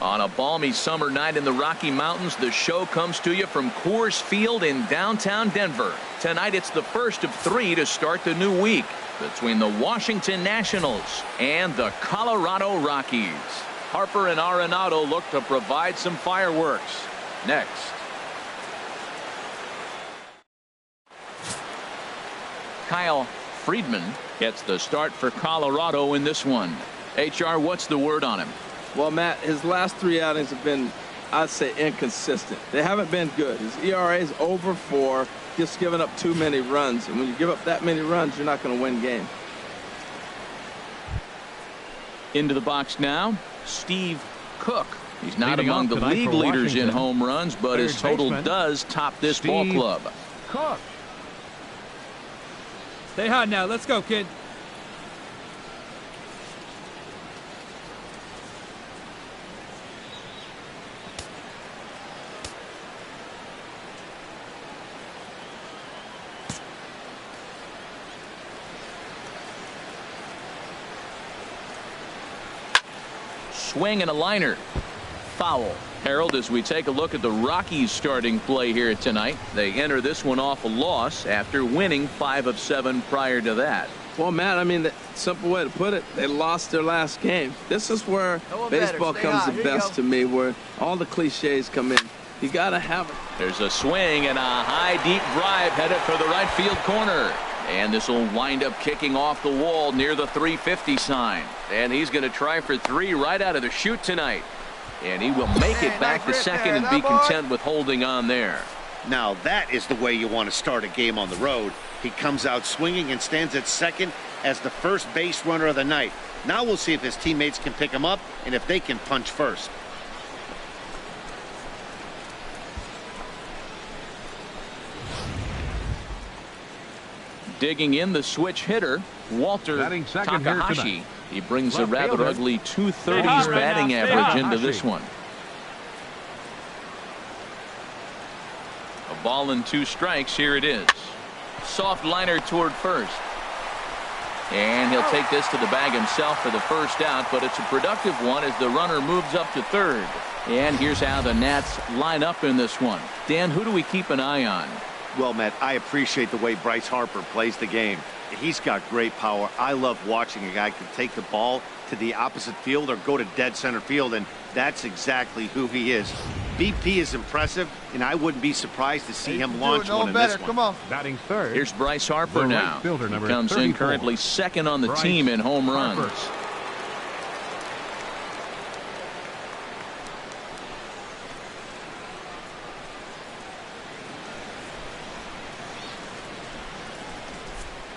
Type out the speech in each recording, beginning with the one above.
On a balmy summer night in the Rocky Mountains, the show comes to you from Coors Field in downtown Denver. Tonight it's the first of 3 to start the new week between the Washington Nationals and the Colorado Rockies. Harper and Arenado look to provide some fireworks. Next. Kyle Friedman gets the start for Colorado in this one. HR, what's the word on him? Well, Matt, his last 3 outings have been, I'd say, inconsistent. They haven't been good. His ERA is over 4, just giving up too many runs. And when you give up that many runs, you're not going to win games. Into the box now, Steve Cook. He's not among the league leaders in home runs, but his total does top this ball club. Cook. Stay hot now. Let's go, kid. Swing and a liner. Foul. Harold, as we take a look at the Rockies starting play here tonight, they enter this one off a loss after winning 5 of 7 prior to that. Well, Matt, I mean, the simple way to put it, they lost their last game. This is where baseball comes the best to me, where all the cliches come in. You got to have it. There's a swing and a high, deep drive headed for the right field corner. And this will wind up kicking off the wall near the 350 sign. And he's going to try for 3 right out of the chute tonight. And he will make it back to second and be content with holding on there. Now that is the way you want to start a game on the road. He comes out swinging and stands at second as the first base runner of the night. Now we'll see if his teammates can pick him up and if they can punch first. Digging in the switch hitter, Walter Takahashi. He brings a rather ugly 230s batting average into this one. A ball and 2 strikes. Here it is. Soft liner toward first. And he'll take this to the bag himself for the first out, but it's a productive one as the runner moves up to third. And here's how the Nats line up in this one. Dan, who do we keep an eye on? Well, Matt, I appreciate the way Bryce Harper plays the game. He's got great power. I love watching a guy can take the ball to the opposite field or go to dead center field, and that's exactly who he is. BP is impressive, and I wouldn't be surprised to see him launch one in this one. Come on. Batting third. Here's Bryce Harper now. He comes in currently second on the team in home runs.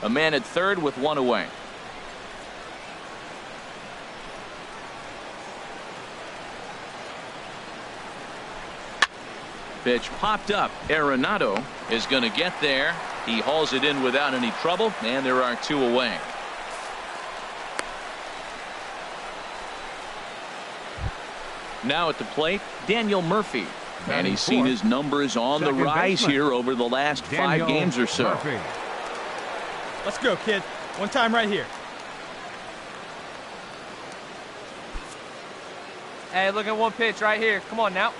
A man at third with 1 away. Pitch popped up. Arenado is going to get there. He hauls it in without any trouble, and there are 2 away. Now at the plate, Daniel Murphy. And he's seen his numbers on the rise here over the last 5 games or so. Let's go, kid. One time right here. Hey, look at one pitch right here. Come on now.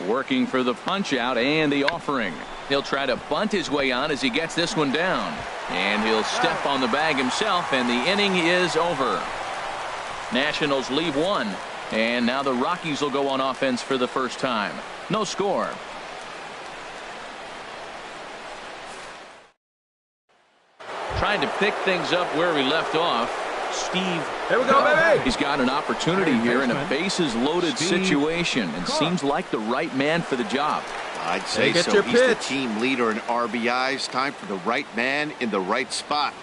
Working for the punch out and the offering. He'll try to bunt his way on as he gets this one down. And he'll step on the bag himself, and the inning is over. Nationals leave 1. And now the Rockies will go on offense for the first time. No score. Trying to pick things up where we left off. Steve. Here we go, baby. He's got an opportunity here in a bases loaded situation and seems like the right man for the job. I'd say so. He's the team leader in RBIs. Time for the right man in the right spot.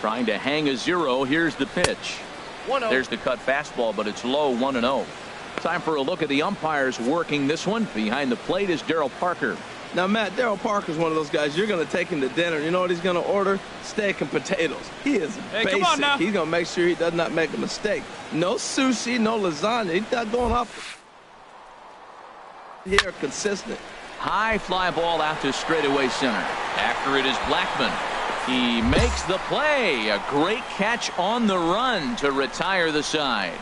Trying to hang a 0. Here's the pitch. There's the cut fastball, but it's low. 1-0. Time for a look at the umpires working this one. Behind the plate is Darryl Parker. Now, Matt, Darryl Parker's one of those guys you're going to take him to dinner. You know what he's going to order? Steak and potatoes. He is basic. Come on now. He's going to make sure he does not make a mistake. No sushi, no lasagna. He's not going off. here consistent. High fly ball out to straightaway center. After it is Blackman. He makes the play. A great catch on the run to retire the side.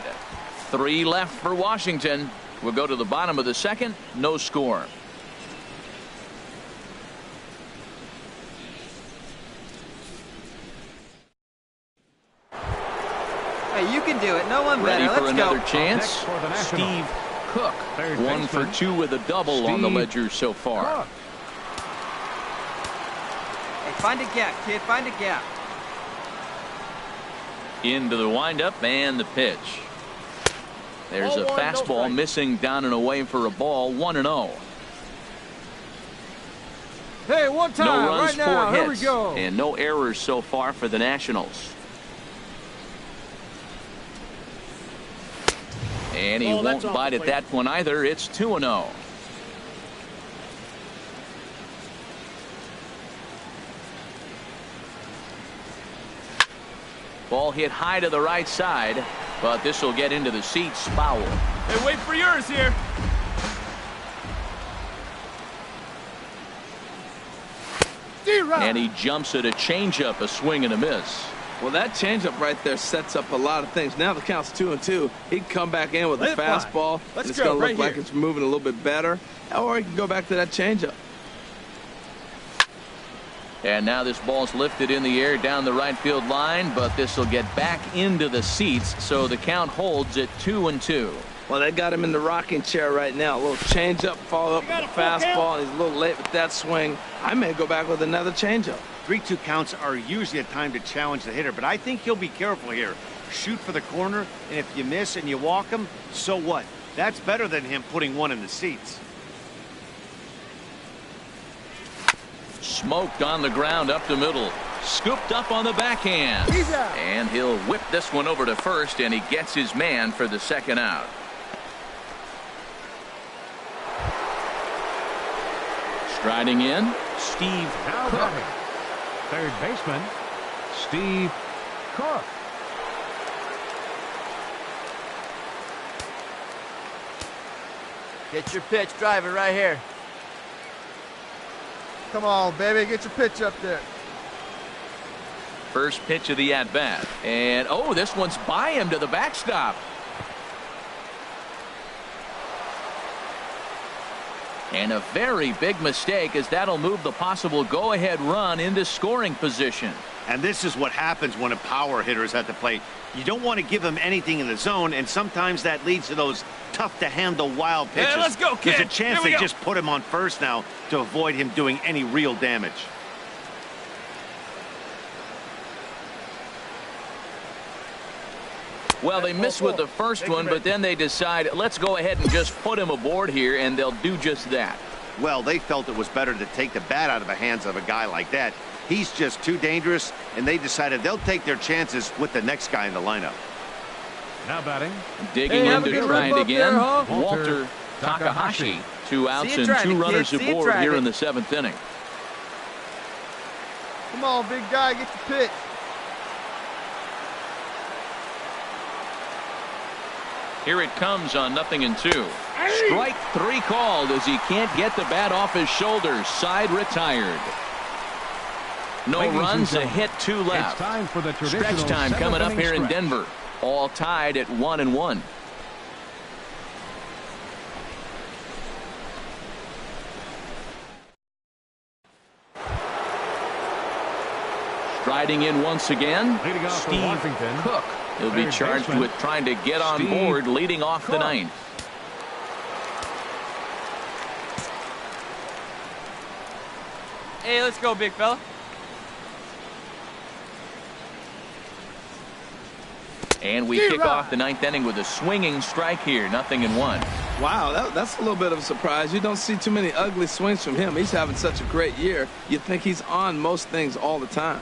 3 left for Washington. We'll go to the bottom of the second. No score. Hey, you can do it. No one better. Ready for Let's another go. chance. Steve Cook. 1 for 2 with a double on the ledger so far. Hey, find a gap, kid. Find a gap. Into the windup and the pitch. There's a fastball missing down and away for a ball. 1-0. Hey, one time, No runs, right now. 4 Here we hits, go. and no errors so far for the Nationals. And he won't bite at that one either. It's 2-0. Ball hit high to the right side, but this will get into the seats. Foul. Hey, wait for yours here. And he jumps at a changeup, a swing and a miss. Well, that changeup right there sets up a lot of things. Now the count's 2-2. He can come back in with a fastball. Let's it's go, going to right look like here. it's moving a little bit better. Or he can go back to that changeup. And now this ball's lifted in the air down the right field line, but this will get back into the seats, so the count holds at 2-2. Well, they got him in the rocking chair right now. A little changeup, follow up with a fastball, and he's a little late with that swing. I may go back with another changeup. 3-2 counts are usually a time to challenge the hitter, but I think he'll be careful here. Shoot for the corner, and if you miss and you walk him, so what? That's better than him putting one in the seats. Smoked on the ground up the middle. Scooped up on the backhand. And he'll whip this one over to first, and he gets his man for the second out. Striding in, Steve Cook. Third baseman, Steve Cook. Get your pitch. Drive it right here. Come on, baby. Get your pitch up there. First pitch of the at-bat. And, oh, this one's by him to the backstop. And a very big mistake, as that'll move the possible go-ahead run into scoring position. And this is what happens when a power hitter is at the plate. You don't want to give him anything in the zone, and sometimes that leads to those tough-to-handle wild pitches. Hey, let's go, kid. There's a chance Here we they go. just put him on first now to avoid him doing any real damage. Well, they miss with the first one, but then they decide, let's go ahead and just put him aboard here, and they'll do just that. Well, they felt it was better to take the bat out of the hands of a guy like that. He's just too dangerous, and they decided they'll take their chances with the next guy in the lineup. Now batting, Digging have in a to good try it rip up again, there, huh? Walter Takahashi. 2 outs you and driving, 2 runners kid. See you aboard here driving. in the 7th inning. Come on, big guy. Get your pitch. Here it comes on 0-2. Strike 3 called as he can't get the bat off his shoulders. Side retired. No Ladies and runs, a gentlemen, hit, 2 it's left. time for the traditional Stretch time coming up seventh here in inning Denver. All tied at 1-1. Striding in once again, Leading off for Steve Washington, Cook. He'll be third charged baseman, with trying to get on Steve board leading off the Cook. 9th. Hey, let's go, big fella. And we kick off the 9th inning with a swinging strike here. 0-1. Wow, that's a little bit of a surprise. You don't see too many ugly swings from him. He's having such a great year. You think he's on most things all the time.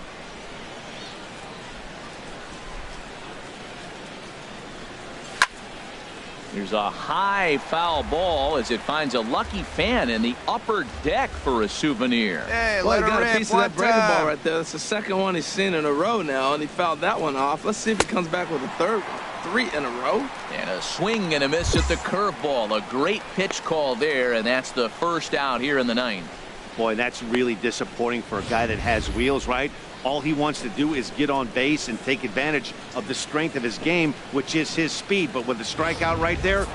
There's a high foul ball as it finds a lucky fan in the upper deck for a souvenir. Hey, Well, let he got her a rip piece of one that breaking ball time. right there. That's the second one he's seen in a row now, and he fouled that one off. Let's see if he comes back with a third one. 3 in a row. And a swing and a miss at the curveball. A great pitch call there, and that's the first out here in the ninth. Boy, that's really disappointing for a guy that has wheels, right? All he wants to do is get on base and take advantage of the strength of his game, which is his speed. But with the strikeout right there,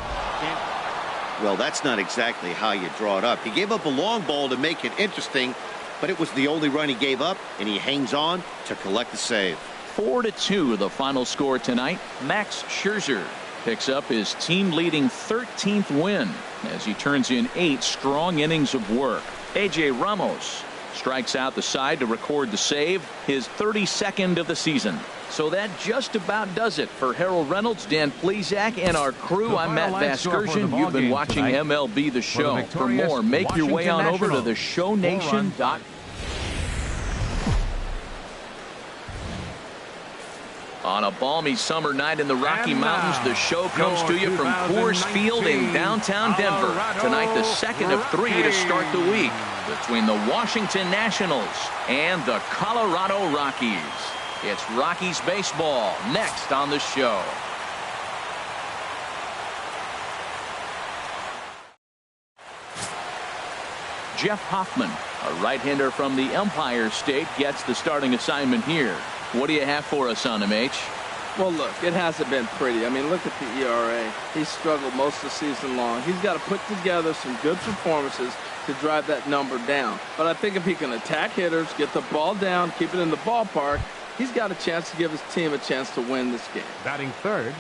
well, that's not exactly how you draw it up. He gave up a long ball to make it interesting, but it was the only run he gave up, and he hangs on to collect the save. 4-2 the final score tonight. Max Scherzer picks up his team-leading 13th win as he turns in 8 strong innings of work. A.J. Ramos strikes out the side to record the save, his 32nd of the season. So that just about does it for Harold Reynolds, Dan Plesac, and our crew. I'm Matt Vasgersian. You've been watching MLB The Show. For more, make your way on over to theshownation.com. On a balmy summer night in the Rocky Mountains, the show comes to you from Coors Field in downtown Denver. Tonight, the second of 3 to start the week between the Washington Nationals and the Colorado Rockies. It's Rockies baseball next on the show. Jeff Hoffman, a right-hander from the Empire State, gets the starting assignment here. What do you have for us on him, H? Well, look, it hasn't been pretty. I mean, look at the ERA. He's struggled most of the season long. He's got to put together some good performances to drive that number down. But I think if he can attack hitters, get the ball down, keep it in the ballpark, he's got a chance to give his team a chance to win this game. Batting third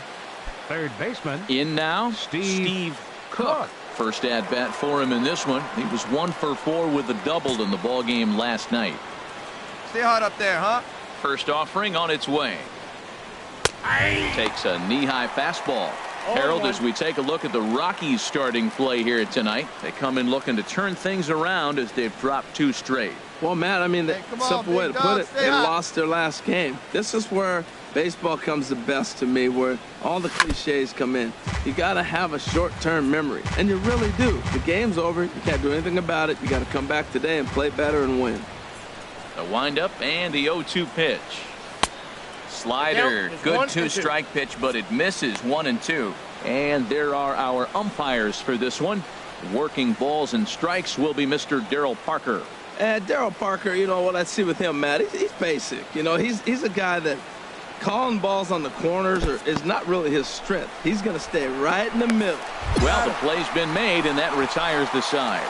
baseman. In now, Steve Cook. First at bat for him in this one. He was 1 for 4 with a double in the ball game last night. Stay hot up there, huh? First offering on its way. Takes a knee-high fastball. Harold, as we take a look at the Rockies starting play here tonight, they come in looking to turn things around as they've dropped 2 straight. Well, Matt, I mean, the simple way to put it, they lost their last game. This is where baseball comes the best to me, where all the cliches come in. You got to have a short-term memory, and you really do. The game's over. You can't do anything about it. You got to come back today and play better and win. The windup and the 0-2 pitch. Slider, good 2-strike pitch, but it misses 1 and 2. And there are our umpires for this one. Working balls and strikes will be Mr. Darryl Parker. And Darryl Parker, you know what I see with him, Matt, he's basic. You know, he's a guy that calling balls on the corners is not really his strength. He's going to stay right in the middle. Well, the play's been made, and that retires the side.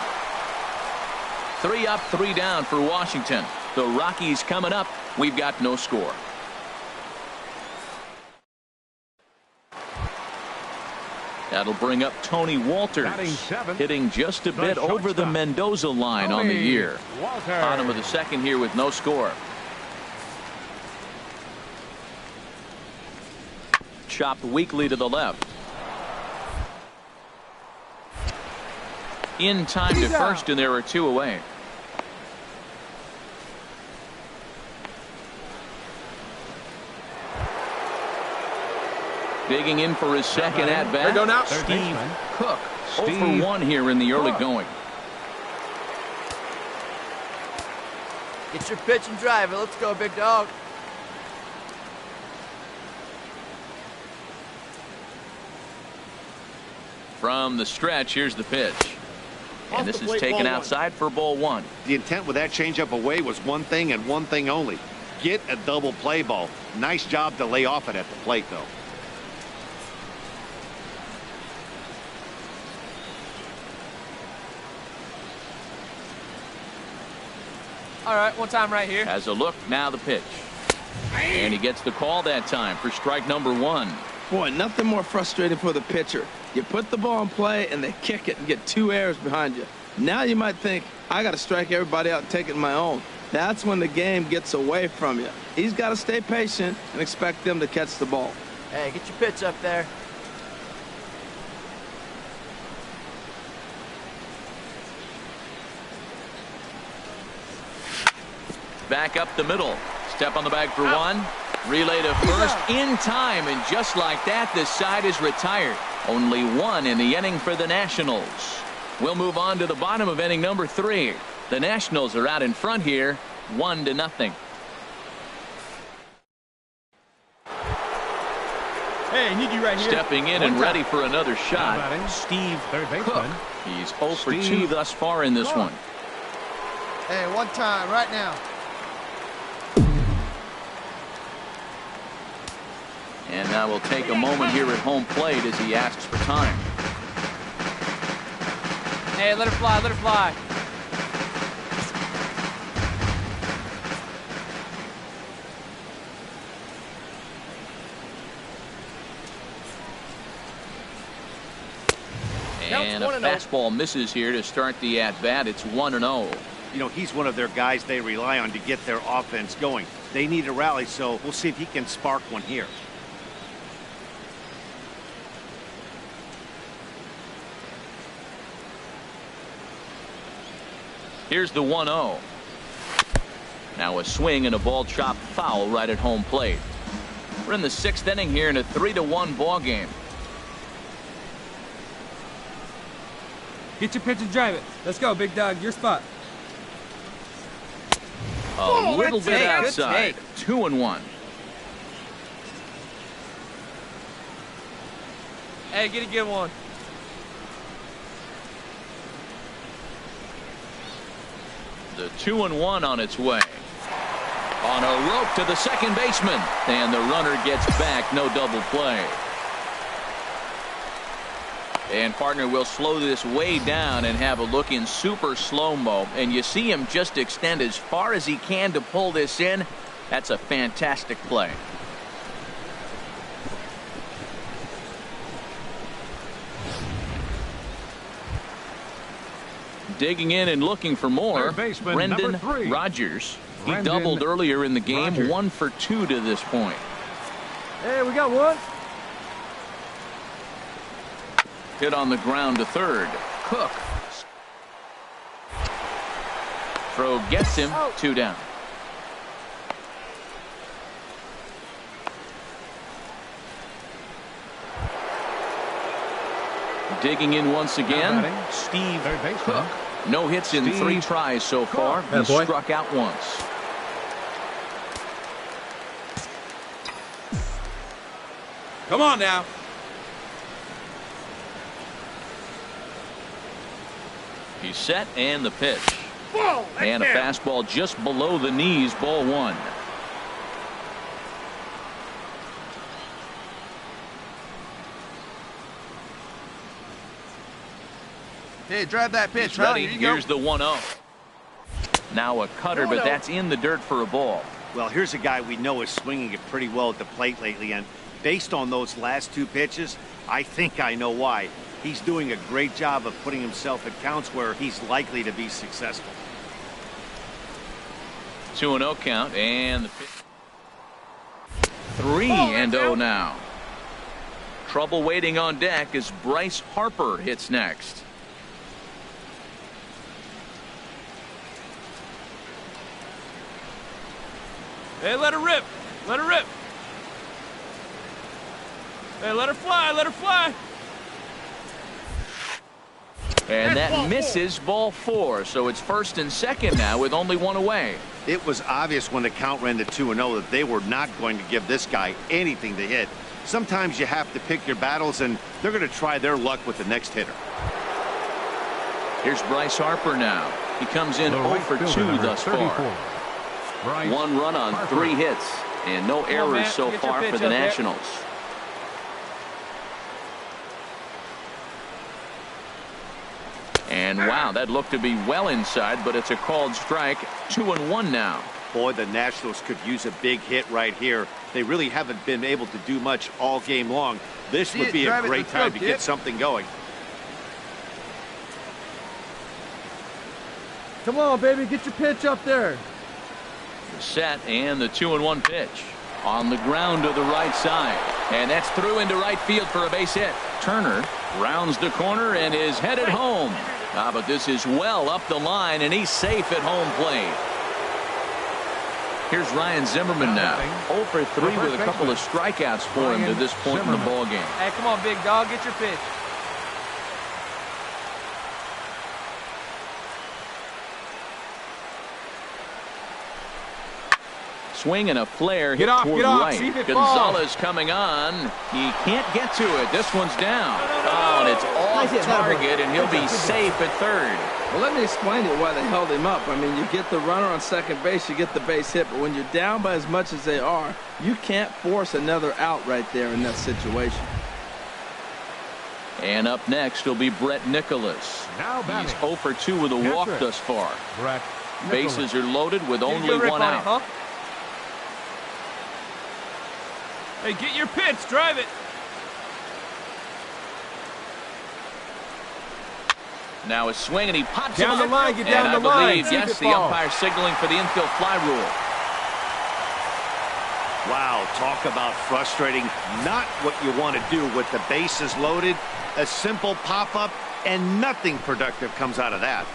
3 up, 3 down for Washington. The Rockies coming up. We've got no score. That'll bring up Tony Walters, hitting just a bit over the Mendoza line on the year. Bottom of the second here with no score. Chopped weakly to the left. In time to first, and there are 2 away. Digging in for his second at-bat, Steve Cook. 0 for 1 here in the early going. Get your pitch and drive it. Let's go, big dog. From the stretch, here's the pitch. And this is taken outside for ball 1. The intent with that changeup away was one thing and one thing only. Get a double play ball. Nice job to lay off it at the plate, though. All right, one time right here. Has a look, now the pitch. And he gets the call that time for strike number 1. Boy, nothing more frustrating for the pitcher. You put the ball in play, and they kick it and get 2 errors behind you. Now you might think, I got to strike everybody out and take it my own. That's when the game gets away from you. He's got to stay patient and expect them to catch the ball. Hey, get your pitch up there. Back up the middle. Step on the bag for 1. Relay to first in time, and just like that, this side is retired. Only 1 in the inning for the Nationals. We'll move on to the bottom of inning number 3. The Nationals are out in front here, 1-0. Hey, I need you right here. Stepping in and ready for another shot, batting. Steve Third Cook. baseman. He's 0 for 2 Steve thus far in this Cook. one. Hey, one time, right now. And now we'll take a moment here at home plate as he asks for time. Hey, let her fly, let her fly. And a fastball misses here to start the at-bat. It's 1-0. You know, he's one of their guys they rely on to get their offense going. They need a rally, so we'll see if he can spark one here. Here's the 1-0. Now a swing and a ball chopped foul right at home plate. We're in the 6th inning here in a 3-1 ball game. Get your pitch and drive it. Let's go, big dog. Your spot. A little bit take, good outside. take. 2-1. Hey, get a good one. The 2-1 on its way. On a rope to the second baseman. And the runner gets back. No double play. And partner will slow this way down and have a look in super slow-mo. And you see him just extend as far as he can to pull this in. That's a fantastic play. Digging in and looking for more. Third baseman, Brendan number 3. Rogers. He Brendan doubled earlier in the game. Rogers. 1 for 2 to this point. Hey, we got one. Hit on the ground to third. Cook. Throw gets him. 2 down. Digging in once again. batting. Steve Third baseman. Cook. No hits in Steve 3 tries so far. He boy. struck out once. Come on now. He's set and the pitch. And a fastball just below the knees. Ball 1. Hey, drive that pitch, He's huh? ready. Here you go. Here's the 1-0. Now a cutter, but that's in the dirt for a ball. Well, here's a guy we know is swinging it pretty well at the plate lately, and based on those last 2 pitches, I think I know why. He's doing a great job of putting himself at counts where he's likely to be successful. 2-0 count, and the pitch. 3-0 now. Trouble waiting on deck as Bryce Harper hits next. Hey, let her rip. Let her rip. Hey, let her fly. Let her fly. And that misses. Ball 4. So it's 1st and 2nd now with only 1 away. It was obvious when the count ran to 2-0 that they were not going to give this guy anything to hit. Sometimes you have to pick your battles, and they're going to try their luck with the next hitter. Here's Bryce Harper now. He comes in 0 for 2 thus far. 1 run on 3 hits, and no errors man. so Get your far pitch for the up there. Nationals. And wow, that looked to be well inside, but it's a called strike. 2-1 now. Boy, the Nationals could use a big hit right here. They really haven't been able to do much all game long. This would be a great time to get something going. Come on, baby, get your pitch up there. Set and the 2-1 pitch. On the ground to the right side. And that's through into right field for a base hit. Turner rounds the corner and is headed home. But this is well up the line, and he's safe at home plate. Here's Ryan Zimmerman now. 0 for 3 with a couple of strikeouts for him to this point in the ball game. Hey, come on, big dog. Get your pitch. swing and a flare hit Get off, toward get off. right. See if it Gonzalez coming on. He can't get to it. This one's down. Oh, and it's off target, and he'll be safe at third. Well, let me explain to you why they held him up. I mean, you get the runner on second base, you get the base hit, but when you're down by as much as they are, you can't force another out right there in that situation. And up next will be Brett Nicholas. Now batting. He's 0 for 2 with a walk thus far. Brett Bases are loaded with only Rip one on it, out. huh? Hey, get your pitch. Drive it. Now a swing, and he pops Down it the line, get down and the I line. believe, See if yes, it the falls. umpire signaling for the infield fly rule. Wow, talk about frustrating. Not what you want to do with the bases loaded. A simple pop-up, and nothing productive comes out of that.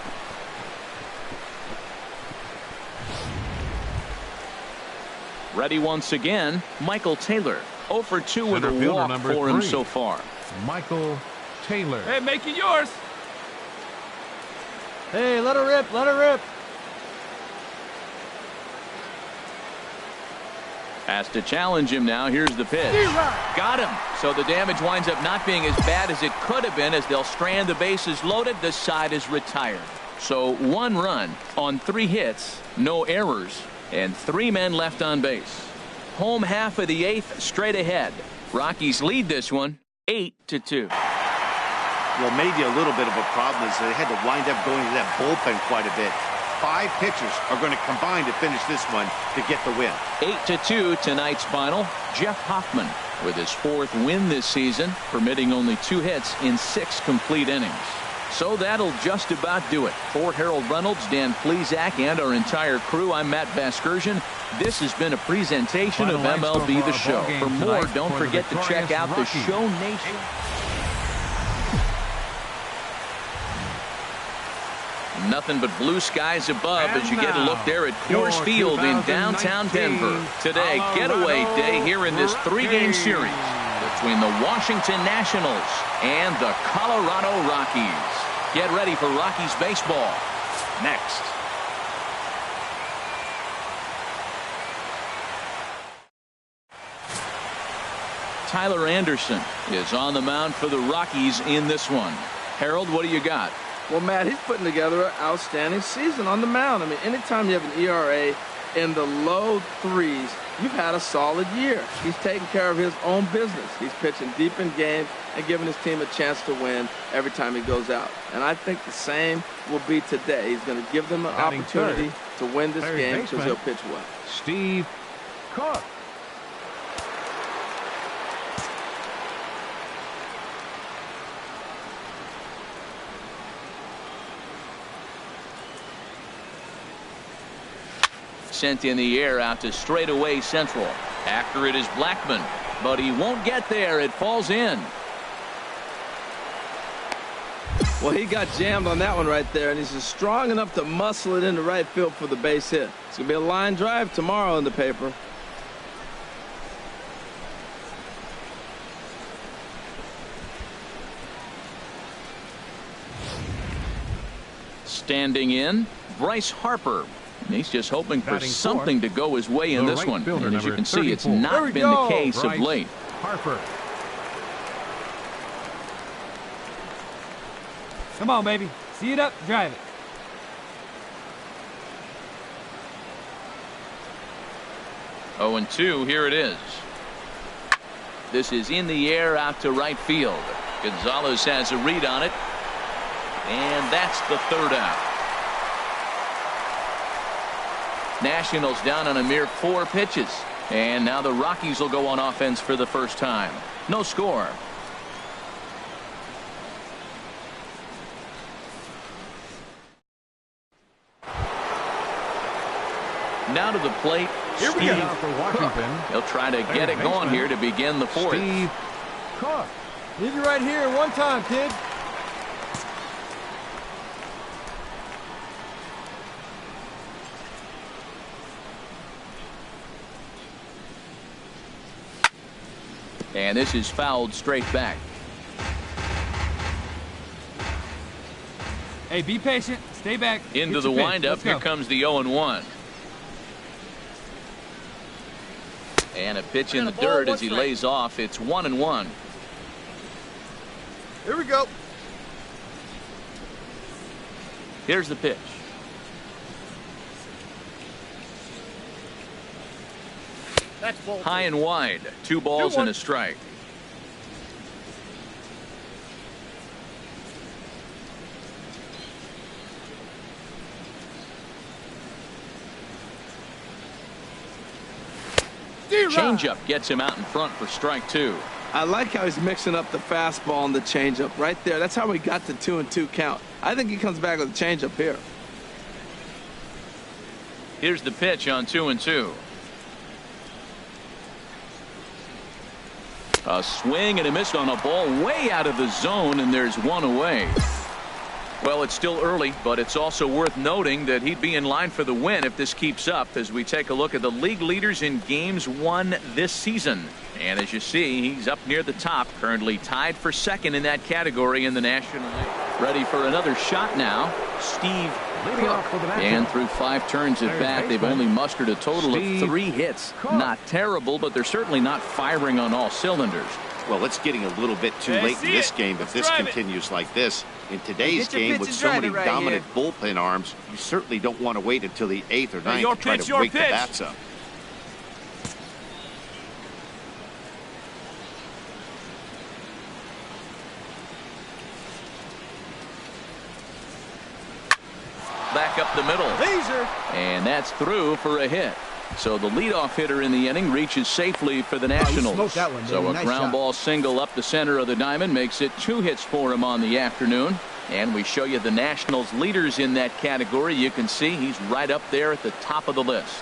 Ready once again, Michael Taylor. 0 for 2 with Center a fielder walk number for him 3. so far. Michael Taylor. Hey, make it yours. Hey, let her rip, let her rip. Has to challenge him now. Here's the pitch. Got him. So the damage winds up not being as bad as it could have been as they'll strand the bases loaded. The side is retired. So 1 run on 3 hits, no errors, and 3 men left on base. Home half of the 8th straight ahead. Rockies lead this one 8-2. Well, maybe a little bit of a problem is they had to wind up going to that bullpen quite a bit. 5 pitchers are going to combine to finish this one to get the win. 8-2 tonight's final. Jeff Hoffman with his 4th win this season, permitting only 2 hits in 6 complete innings. So that'll just about do it. For Harold Reynolds, Dan Plesac, and our entire crew, I'm Matt Vasgersian. This has been a presentation of MLB The Show. For more, don't forget to check out the Show Nation. Nothing but blue skies above as you get a look there at Coors Field in downtown Denver. Today, getaway day here in this 3-game series between the Washington Nationals and the Colorado Rockies. Get ready for Rockies baseball next. Tyler Anderson is on the mound for the Rockies in this one. Harold, what do you got? Well, Matt, he's putting together an outstanding season on the mound. I mean, anytime you have an ERA in the low 3s, you've had a solid year. He's taking care of his own business. He's pitching deep in games and giving his team a chance to win every time he goes out. And I think the same will be today. He's going to give them an opportunity to win this game because he'll pitch well. Steve Cook. Sent in the air out to straightaway central. After it is Blackman, but he won't get there. It falls in. Well, he got jammed on that one right there, and he's just strong enough to muscle it into right field for the base hit. It's going to be a line drive tomorrow in the paper. Standing in, Bryce Harper. And he's just hoping for Batting something to go his way in the this right one. fielder, And as you number can see, it's 34. not been the case of Bryce late. Harper. Come on, baby. See it up, drive it. Oh, and 2, here it is. This is in the air out to right field. Gonzalez has a read on it. And that's the 3rd out. Nationals down on a mere 4 pitches. And now the Rockies will go on offense for the first time. No score. Now to the plate. Here we Steve go. For Washington. He'll try to get it going here to begin the 4th. Steve Cook. Leave it right here one time, kid. And this is fouled straight back. Hey, be patient. Stay back. Into Get the your pitch. windup. Let's go. Here comes the 0-1. And a pitch in the dirt as he lays off. It's 1-1. Here we go. Here's the pitch. That's ball High and wide. 2 balls and a strike. Changeup gets him out in front for strike 2. I like how he's mixing up the fastball and the changeup right there. That's how we got the 2-2 count. I think he comes back with a changeup here. Here's the pitch on 2-2. A swing and a miss on a ball way out of the zone, and there's one away. Well, it's still early, but it's also worth noting that he'd be in line for the win if this keeps up as we take a look at the league leaders in games won this season. And as you see, he's up near the top, currently tied for second in that category in the National League. Ready for another shot now. Steve Cook. And through 5 turns at bat, they've only mustered a total of 3 hits. Not terrible, but they're certainly not firing on all cylinders. Well, it's getting a little bit too late in this game if this continues like this. In today's game, with so many dominant bullpen arms, you certainly don't want to wait until the 8th or 9th to try to wake the bats up. Back up the middle. And that's through for a hit. So the leadoff hitter in the inning reaches safely for the Nationals. So a ground ball single up the center of the diamond makes it 2 hits for him on the afternoon. And we show you the Nationals leaders in that category. You can see he's right up there at the top of the list.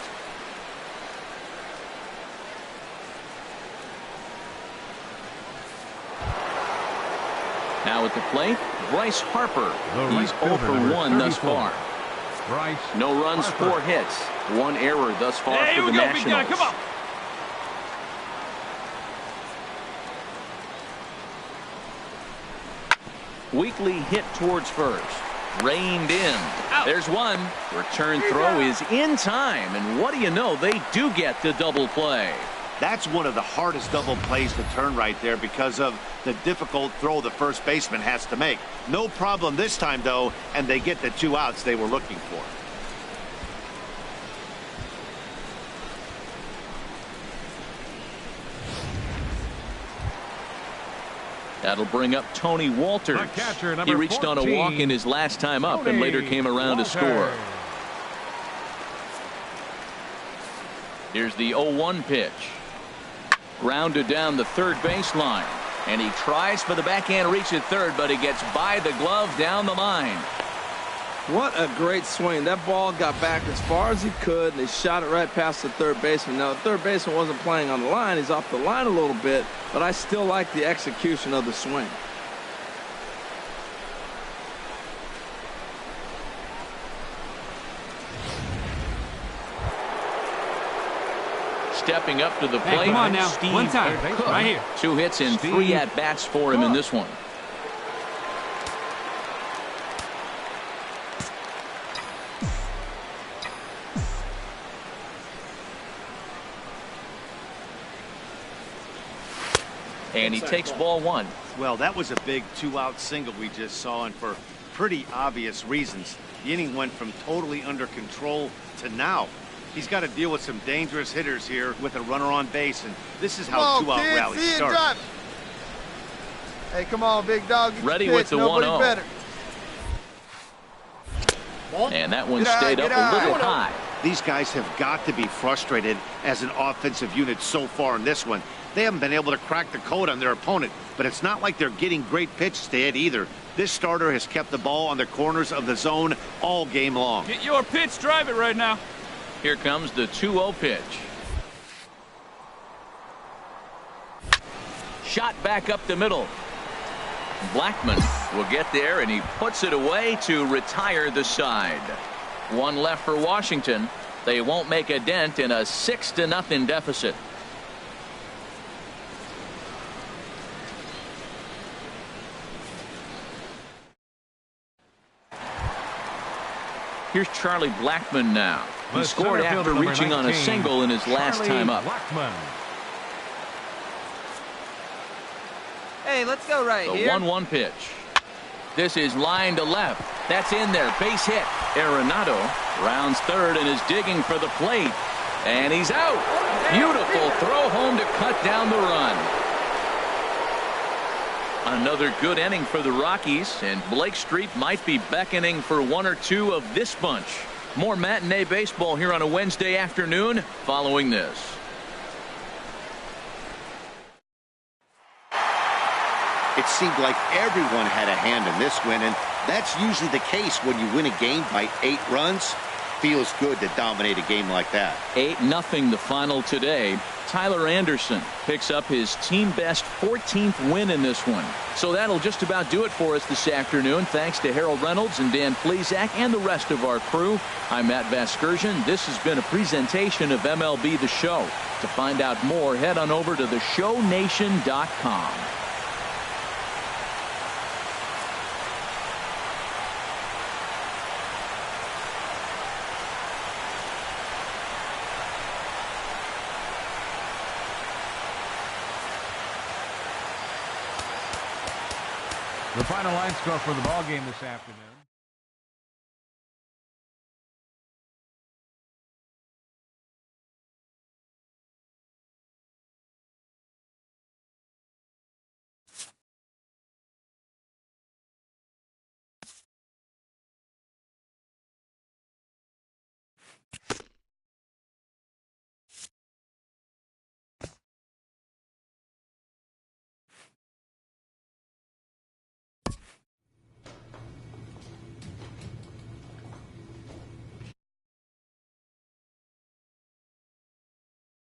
Now at the plate, Bryce Harper. He's 0 for 1 thus far. No runs, 4 hits. 1 error thus far for the Nationals. Big guy. Come on. Weekly hit towards first. Reined in. There's one. Return throw is in time. And what do you know? They do get the double play. That's one of the hardest double plays to turn right there because of the difficult throw the first baseman has to make. No problem this time, though, and they get the 2 outs they were looking for. That'll bring up Tony Walters. He reached 14, on a walk in his last time up and later came around to score. Here's the 0-1 pitch. Grounded down the third baseline. And he tries for the backhand reach at third, but he gets by the glove down the line. What a great swing. That ball got back as far as he could, and he shot it right past the third baseman. Now, the third baseman wasn't playing on the line. He's off the line a little bit, but I still like the execution of the swing. Stepping up to the plate, hey, come on now. Steve One time, Cook. right here. 2 hits and 3 at-bats for him in this one. And he takes ball 1. Well, that was a big 2-out single we just saw, and for pretty obvious reasons. The inning went from totally under control to now. He's got to deal with some dangerous hitters here with a runner on base, and this is how 2-out rallies start. Hey, come on, big dog. Ready with the 1-0. And that one stayed up a little high. These guys have got to be frustrated as an offensive unit so far in this one. They haven't been able to crack the code on their opponent, but it's not like they're getting great pitches to hit either. This starter has kept the ball on the corners of the zone all game long. Get your pitch, drive it right now. Here comes the 2-0 pitch. Shot back up the middle. Blackman will get there, and he puts it away to retire the side. 1 left for Washington. They won't make a dent in a 6-0 deficit. Here's Charlie Blackman now. He scored after reaching on a single in his last time up. Hey, let's go right The here. 1-1 pitch. This is line to left. That's in there. Base hit. Arenado rounds third and is digging for the plate. And he's out. Beautiful throw home to cut down the run. Another good inning for the Rockies, and Blake Street might be beckoning for one or two of this bunch. More matinee baseball here on a Wednesday afternoon following this. It seemed like everyone had a hand in this win, and that's usually the case when you win a game by 8 runs. Feels good to dominate a game like that. 8-0 the final today. Tyler Anderson picks up his team best 14th win in this one. So that'll just about do it for us this afternoon. Thanks to Harold Reynolds and Dan Plesac and the rest of our crew. I'm Matt Vasgersian. This has been a presentation of MLB The Show. To find out more, head on over to theshownation.com. The final line score for the ball game this afternoon.